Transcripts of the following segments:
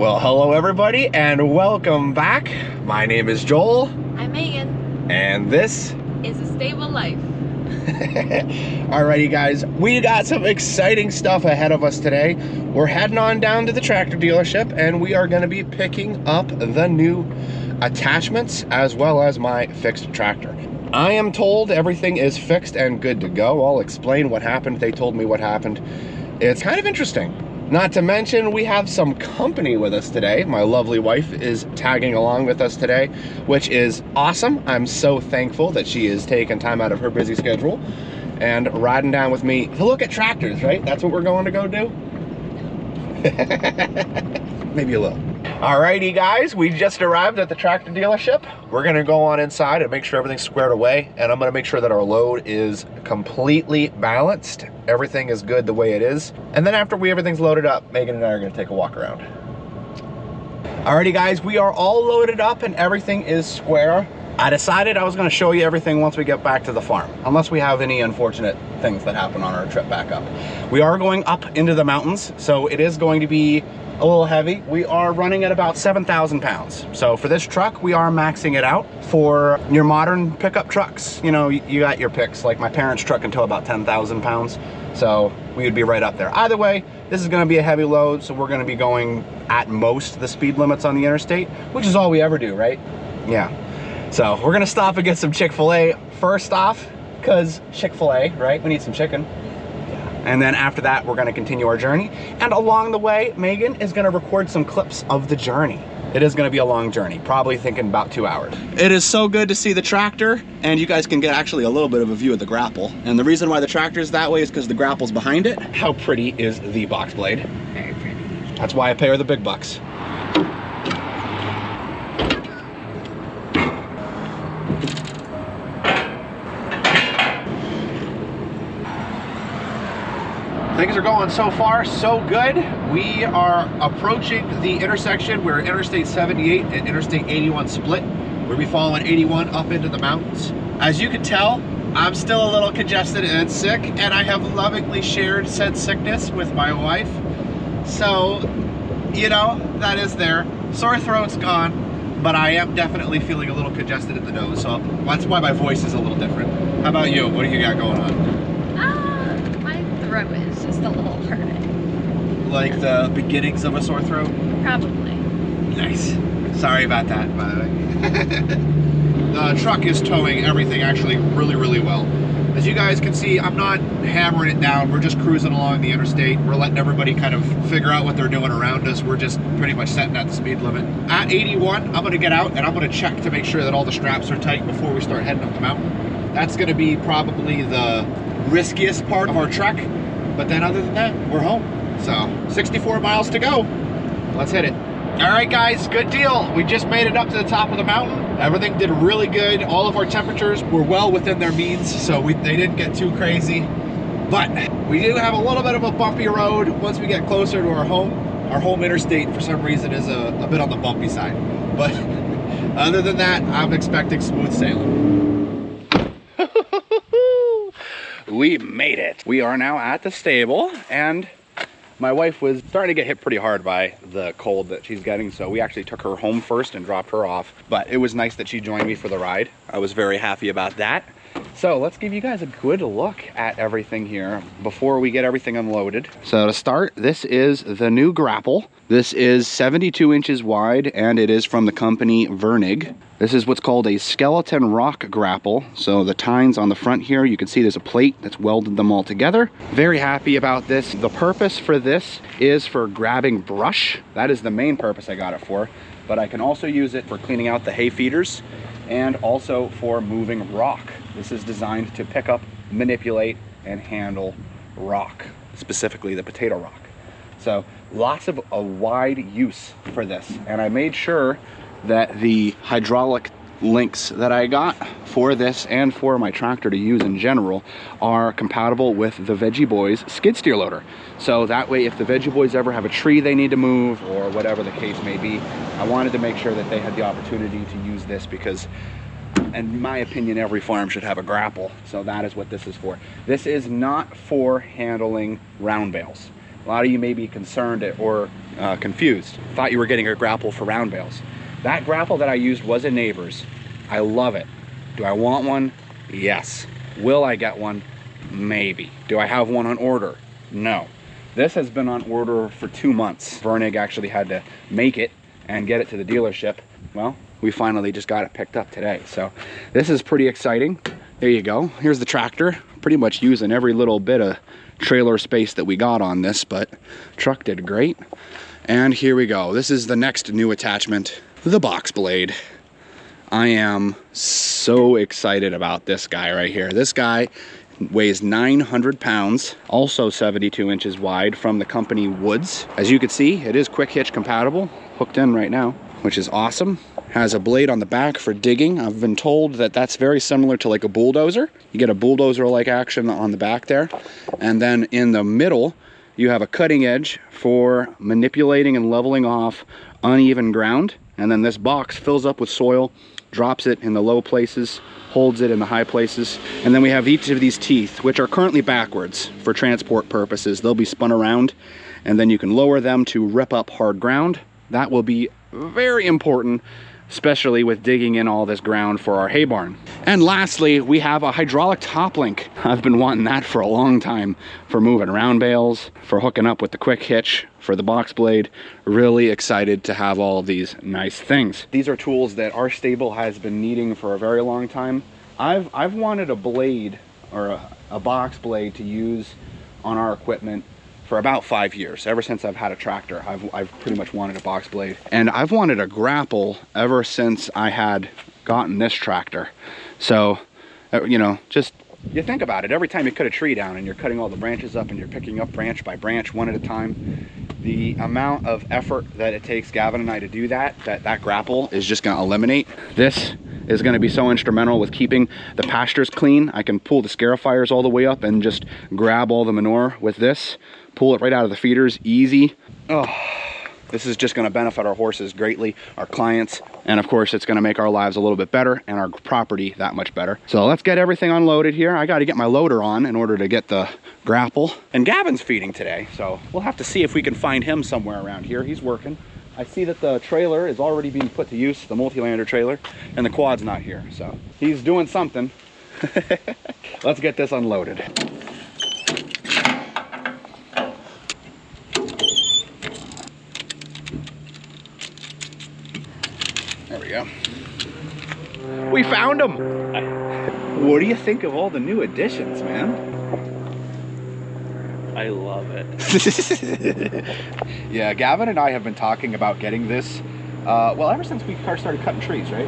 Well, hello everybody and welcome back. My name is Joel. I'm Megan. And this is A Stable Life. Alrighty guys, we got some exciting stuff ahead of us today. We're heading on down to the tractor dealership and we are going to be picking up the new attachments as well as my fixed tractor. I am told everything is fixed and good to go. I'll explain what happened. They told me what happened. It's kind of interesting. Not to mention, we have some company with us today. My lovely wife is tagging along with us today, which is awesome. I'm so thankful that she is taking time out of her busy schedule and riding down with me to look at tractors, right? That's what we're going to go do? Maybe a little. Alrighty guys, we just arrived at the tractor dealership. We're gonna go on inside and make sure everything's squared away, and I'm gonna make sure that our load is completely balanced. Everything is good the way it is. And then after everything's loaded up, Megan and I are gonna take a walk around. Alrighty guys, we are all loaded up and everything is square. I decided I was gonna show you everything once we get back to the farm, unless we have any unfortunate things that happen on our trip back up. We are going up into the mountains, so it is going to be a little heavy. We are running at about 7,000 pounds. So for this truck, we are maxing it out. For your modern pickup trucks, you know, you got your picks. Like my parents' truck can tow about 10,000 pounds. So we would be right up there. Either way, this is gonna be a heavy load, so we're gonna be going at most the speed limits on the interstate, which is all we ever do, right? Yeah. So we're gonna stop and get some Chick-fil-A first off, because Chick-fil-A, right? We need some chicken. And then after that, we're gonna continue our journey. And along the way, Megan is gonna record some clips of the journey. It is gonna be a long journey, probably thinking about 2 hours. It is so good to see the tractor, and you guys can get actually a little bit of a view of the Grapple. And the reason why the tractor is that way is because the Grapple's behind it. How pretty is the box blade? Very pretty. That's why I pay her the big bucks. Things are going so far so good. We are approaching the intersection where Interstate 78 and Interstate 81 split. We'll be following 81 up into the mountains. As you can tell, I'm still a little congested and sick, and I have lovingly shared said sickness with my wife. So, you know, that is there. Sore throat's gone, but I am definitely feeling a little congested in the nose, so that's why my voice is a little different. How about you? What do you got going on? My throat is just a little hurting. Like the beginnings of a sore throat? Probably. Nice. Sorry about that, by the way. The truck is towing everything actually really, really well. As you guys can see, I'm not hammering it down. We're just cruising along the interstate. We're letting everybody kind of figure out what they're doing around us. We're just pretty much setting at the speed limit. At 81, I'm gonna get out and I'm gonna check to make sure that all the straps are tight before we start heading up the mountain. That's gonna be probably the riskiest part of our trek. But then other than that, we're home. So 64 miles to go. Let's hit it. All right guys, good deal. We just made it up to the top of the mountain. Everything did really good. All of our temperatures were well within their means, so they didn't get too crazy. But we do have a little bit of a bumpy road once we get closer to our home. Our home interstate, for some reason, is a bit on the bumpy side. But other than that, I'm expecting smooth sailing. We made it. We are now at the stable, and my wife was starting to get hit pretty hard by the cold that she's getting, so we actually took her home first and dropped her off. But it was nice that she joined me for the ride. I was very happy about that. So let's give you guys a good look at everything here before we get everything unloaded. So to start, this is the new Grapple. This is 72 inches wide, and it is from the company Vernig. This is what's called a skeleton rock grapple. So the tines on the front here, you can see there's a plate that's welded them all together. Very happy about this. The purpose for this is for grabbing brush. That is the main purpose I got it for. But I can also use it for cleaning out the hay feeders and also for moving rock. This is designed to pick up, manipulate, and handle rock, specifically the potato rock. So lots of a wide use for this. And I made sure that the hydraulic links that I got for this and for my tractor to use in general are compatible with the Veggie Boys skid steer loader. So that way, if the Veggie Boys ever have a tree they need to move or whatever the case may be, I wanted to make sure that they had the opportunity to use this because, in my opinion, every farm should have a grapple. So that is what this is for. This is not for handling round bales. A lot of you may be concerned or confused. Thought you were getting a Grapple for round bales. That Grapple that I used was a neighbor's. I love it. Do I want one? Yes. Will I get one? Maybe. Do I have one on order? No. This has been on order for 2 months. Vernig actually had to make it and get it to the dealership. Well, we finally just got it picked up today. So this is pretty exciting. There you go. Here's the tractor. Pretty much using every little bit of trailer space that we got on this, but truck did great. And here we go. This is the next new attachment, the box blade. I am so excited about this guy right here. This guy weighs 900 pounds, also 72 inches wide, from the company Woods. As you can see, it is quick hitch compatible, hooked in right now, which is awesome. Has a blade on the back for digging. I've been told that that's very similar to like a bulldozer. You get a bulldozer-like action on the back there. And then in the middle, you have a cutting edge for manipulating and leveling off uneven ground. And then this box fills up with soil, drops it in the low places, holds it in the high places. And then we have each of these teeth, which are currently backwards for transport purposes. They'll be spun around, and then you can lower them to rip up hard ground. That will be very important, especially with digging in all this ground for our hay barn. And lastly, we have a hydraulic toplink. I've been wanting that for a long time, for moving round bales, for hooking up with the quick hitch, for the box blade. Really excited to have all of these nice things. These are tools that our stable has been needing for a very long time. I've wanted a blade, or a box blade, to use on our equipment for about 5 years. Ever since I've had a tractor, I've pretty much wanted a box blade. And I've wanted a Grapple ever since I had gotten this tractor. So, you know, just, you think about it, every time you cut a tree down and you're cutting all the branches up and you're picking up branch by branch, one at a time, the amount of effort that it takes Gavin and I to do that Grapple is just gonna eliminate. This is going to be so instrumental with keeping the pastures clean. I can pull the scarifiers all the way up and just grab all the manure with this, pull it right out of the feeders, easy. Oh, this is just going to benefit our horses greatly, our clients, and of course it's going to make our lives a little bit better and our property that much better. So let's get everything unloaded here. I got to get my loader on in order to get the Grapple. And Gavin's feeding today, so we'll have to see if we can find him somewhere around here. He's working. I see that the trailer is already being put to use, the multi-lander trailer, and the quad's not here, so he's doing something. Let's get this unloaded. There we go. We found them! What do you think of all the new additions, man? I love it. Yeah, Gavin and I have been talking about getting this, well, ever since we started cutting trees, right?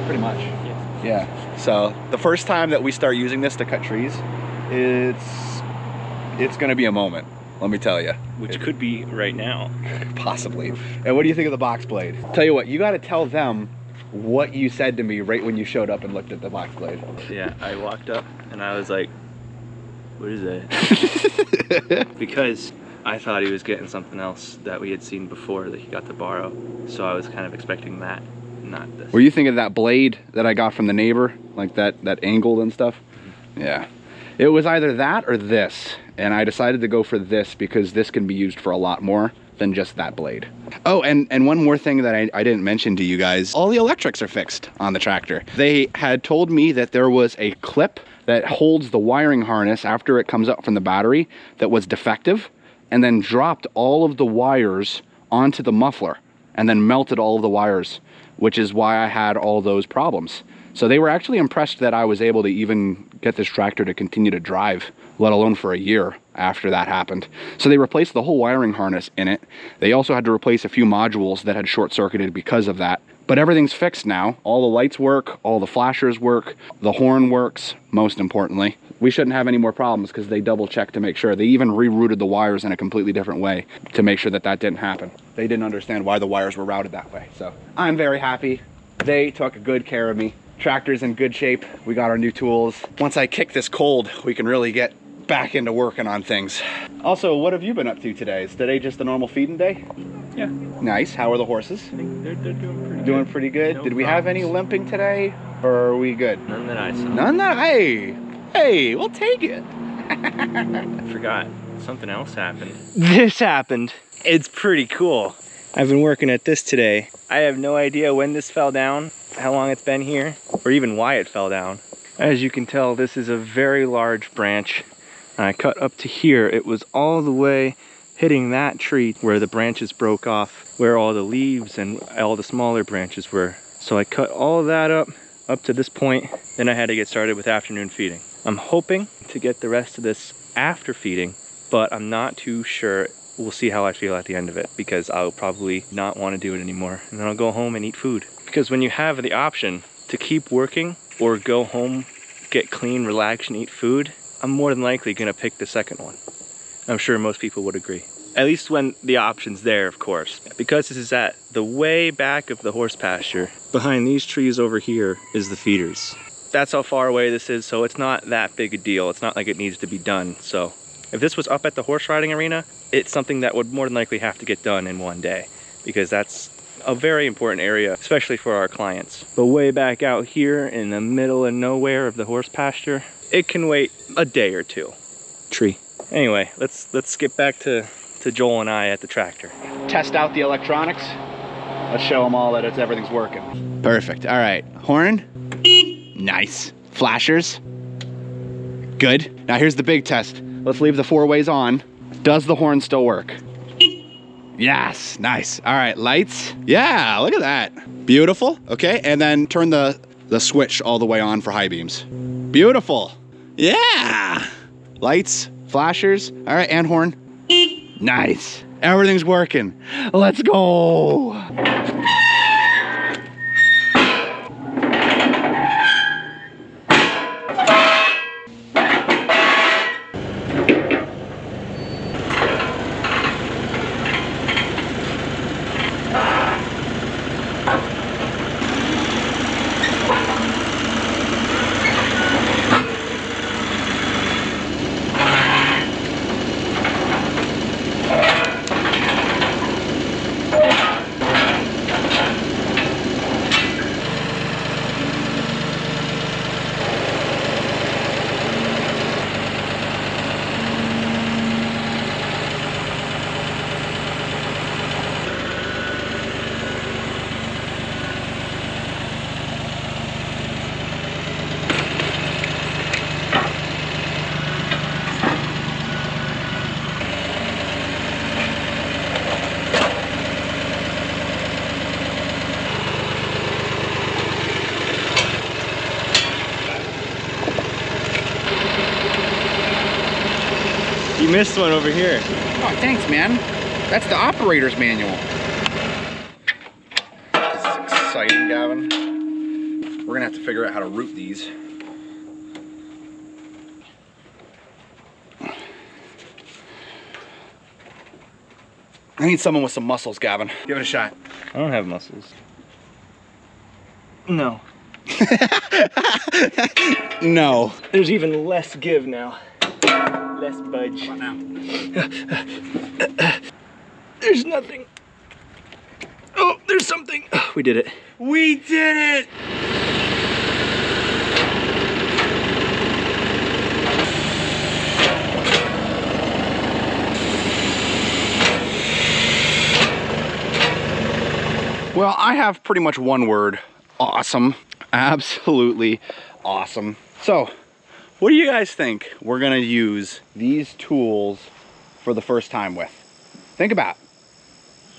Pretty much. Yes. Yeah. So the first time that we start using this to cut trees, it's going to be a moment, let me tell you. Which could be right now. Possibly. And what do you think of the box blade? Tell you what, you got to tell them what you said to me right when you showed up and looked at the box blade. Yeah, I walked up and I was like, what is that? Because I thought he was getting something else that we had seen before that he got to borrow. So I was kind of expecting that, not this. Were you thinking of that blade that I got from the neighbor? Like that angled and stuff? Mm-hmm. Yeah. It was either that or this. And I decided to go for this because this can be used for a lot more than just that blade. Oh, and one more thing that I didn't mention to you guys. All the electrics are fixed on the tractor. They had told me that there was a clip that holds the wiring harness after it comes up from the battery that was defective, and then dropped all of the wires onto the muffler and then melted all of the wires, which is why I had all those problems. So they were actually impressed that I was able to even get this tractor to continue to drive, let alone for a year after that happened. So they replaced the whole wiring harness in it. They also had to replace a few modules that had short-circuited because of that. But everything's fixed now. All the lights work, all the flashers work, the horn works, most importantly. We shouldn't have any more problems because they double checked to make sure. They even rerouted the wires in a completely different way to make sure that that didn't happen. They didn't understand why the wires were routed that way. So I'm very happy. They took good care of me. Tractor's in good shape. We got our new tools. Once I kick this cold, we can really get back into working on things. Also, what have you been up to today? Is today just a normal feeding day? Yeah. Nice. How are the horses? I think they're doing pretty good. Doing pretty good. No Did we have any problems. limping today, or are we good? None that I saw. None that, hey, we'll take it. I forgot. something else happened. This happened. It's pretty cool. I've been working at this today. I have no idea when this fell down, how long it's been here, or even why it fell down. As you can tell, this is a very large branch. And I cut up to here. It was all the way hitting that tree where the branches broke off, where all the leaves and all the smaller branches were. So I cut all of that up to this point. Then I had to get started with afternoon feeding. I'm hoping to get the rest of this after feeding, but I'm not too sure. We'll see how I feel at the end of it, because I'll probably not want to do it anymore. And then I'll go home and eat food. Because when you have the option to keep working or go home, get clean, relax, and eat food, I'm more than likely gonna pick the second one. I'm sure most people would agree. At least when the option's there, of course. Because this is at the way back of the horse pasture, behind these trees over here is the feeders. That's how far away this is, so it's not that big a deal. It's not like it needs to be done. So if this was up at the horse riding arena, it's something that would more than likely have to get done in one day, because that's a very important area, especially for our clients. But way back out here in the middle of nowhere of the horse pasture, it can wait a day or two. Tree. Anyway, let's get back to Joel and I at the tractor. Test out the electronics. Let's show them all that everything's working. Perfect. All right, horn. Nice. Flashers. Good. Now here's the big test. Let's leave the 4-ways on. Does the horn still work? Yes, nice. All right, lights. Yeah, look at that. Beautiful. Okay, and then turn the switch all the way on for high beams. Beautiful. Yeah. Lights, flashers. All right, and horn. Nice. Everything's working. Let's go. You missed one over here. Oh, thanks, man. That's the operator's manual. This is exciting, Gavin. We're gonna have to figure out how to route these. I need someone with some muscles, Gavin. Give it a shot. I don't have muscles. No. No. There's even less give now. Less budge. What now? There's nothing. Oh, there's something. Oh, we did it. We did it! Well, I have pretty much one word. Awesome. Absolutely awesome. So, what do you guys think we're gonna use these tools for the first time with? Think about it.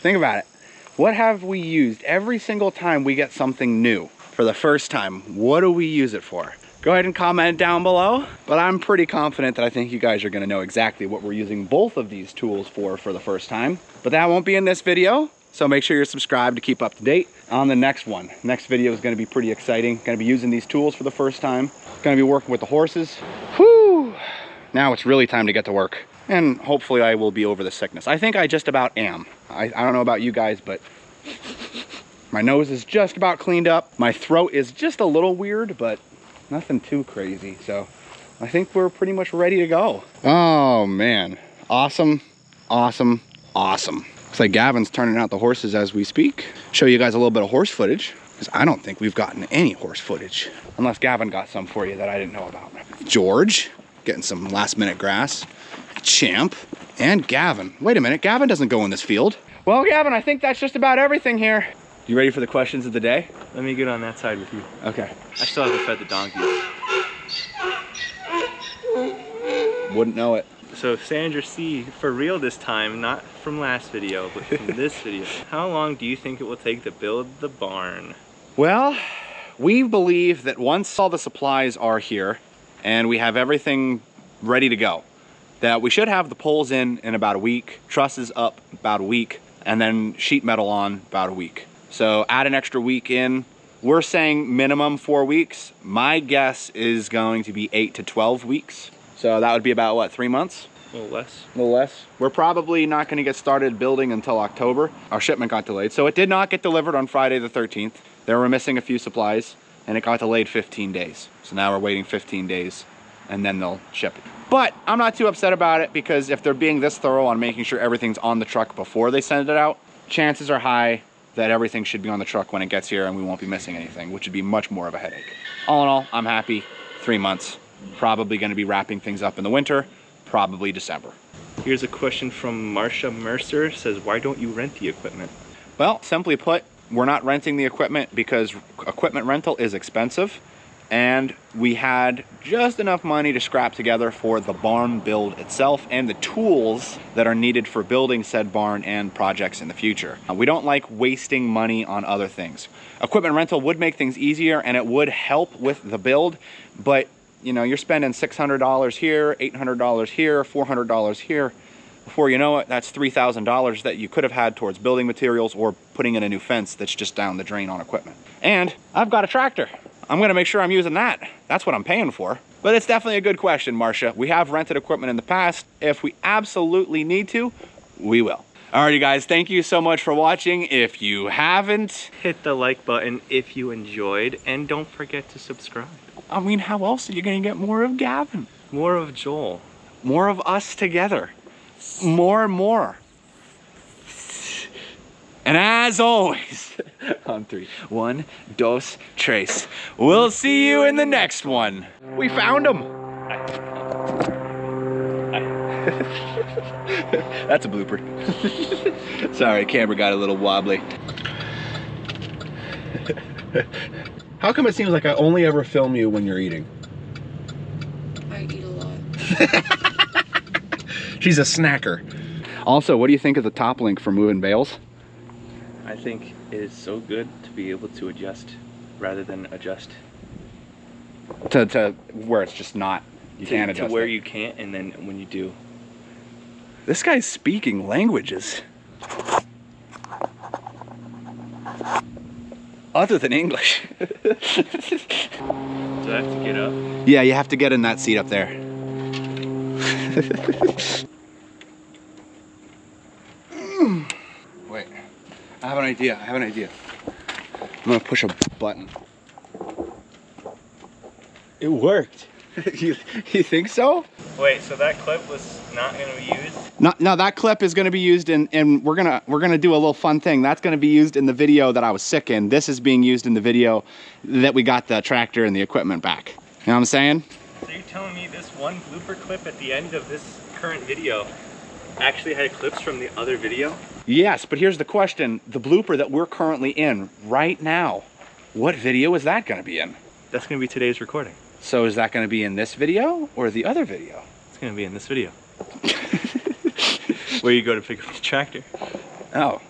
Think about it. What have we used every single time we get something new for the first time? What do we use it for? Go ahead and comment down below, but I'm pretty confident that I think you guys are gonna know exactly what we're using both of these tools for the first time. But that won't be in this video, so make sure you're subscribed to keep up to date on the next one. Next video is gonna be pretty exciting. Gonna be using these tools for the first time. Gonna be working with the horses. Whew! Now it's really time to get to work. And hopefully I will be over the sickness. I think I just about am. I don't know about you guys, but my nose is just about cleaned up. My throat is just a little weird, but nothing too crazy. So I think we're pretty much ready to go. Oh man, awesome, awesome, awesome. Looks like Gavin's turning out the horses as we speak. Show you guys a little bit of horse footage, because I don't think we've gotten any horse footage. Unless Gavin got some for you that I didn't know about. George, getting some last minute grass. Champ and Gavin. Wait a minute, Gavin doesn't go in this field. Well, Gavin, I think that's just about everything here. You ready for the questions of the day? Let me get on that side with you. Okay. I still haven't fed the donkeys. Wouldn't know it. So Sandra C, for real this time, not from last video, but from this video. How long do you think it will take to build the barn? Well, we believe that once all the supplies are here and we have everything ready to go, that we should have the poles in about a week, trusses up about a week, and then sheet metal on about a week. So add an extra week in. We're saying minimum 4 weeks. My guess is going to be 8 to 12 weeks. So that would be about, what, 3 months? A little less. A little less. We're probably not going to get started building until October. Our shipment got delayed. So it did not get delivered on Friday the 13th. They were missing a few supplies and it got delayed 15 days. So now we're waiting 15 days and then they'll ship it. But I'm not too upset about it because if they're being this thorough on making sure everything's on the truck before they send it out, chances are high that everything should be on the truck when it gets here and we won't be missing anything, which would be much more of a headache. All in all, I'm happy. 3 months. Probably going to be wrapping things up in the winter, probably December. Here's a question from Marsha Mercer. Says, why don't you rent the equipment? Well, simply put, we're not renting the equipment because equipment rental is expensive and we had just enough money to scrap together for the barn build itself and the tools that are needed for building said barn and projects in the future. We don't like wasting money on other things. Equipment rental would make things easier and it would help with the build, but you know, you're spending $600 here, $800 here, $400 here. Before you know it, that's $3,000 that you could have had towards building materials or putting in a new fence that's just down the drain on equipment. And I've got a tractor. I'm gonna make sure I'm using that. That's what I'm paying for. But it's definitely a good question, Marcia. We have rented equipment in the past. If we absolutely need to, we will. All right, you guys, thank you so much for watching. If you haven't, hit the like button if you enjoyed, and don't forget to subscribe. I mean, how else are you gonna get more of Gavin? More of Joel. More of us together. More and more. And as always, on 3, 1, 2, 3. We'll see you in the next one. We found him. That's a blooper. Sorry, camera got a little wobbly. How come it seems like I only ever film you when you're eating? I eat a lot. She's a snacker. Also, what do you think of the top link for moving bales? I think it is so good to be able to adjust rather than adjust. To where it's just not, you can't adjust to where it. you can't, and then when you do. This guy's speaking languages. Other than English. Do I have to get up? Yeah, you have to get in that seat up there. Wait, I have an idea. I'm gonna push a button. It worked. you think so? Wait, so that clip was not going to be used? No, that clip is gonna be used in we're gonna do a little fun thing. That's gonna be used in the video that I was sick in. This is being used in the video that we got the tractor and the equipment back. You know what I'm saying? So you're telling me this one blooper clip at the end of this current video actually had clips from the other video? Yes, but here's the question. The blooper that we're currently in right now, what video is that gonna be in? That's going to be today's recording. So is that gonna be in this video or the other video? It's going to be in this video. Where you go to pick up the tractor. Oh,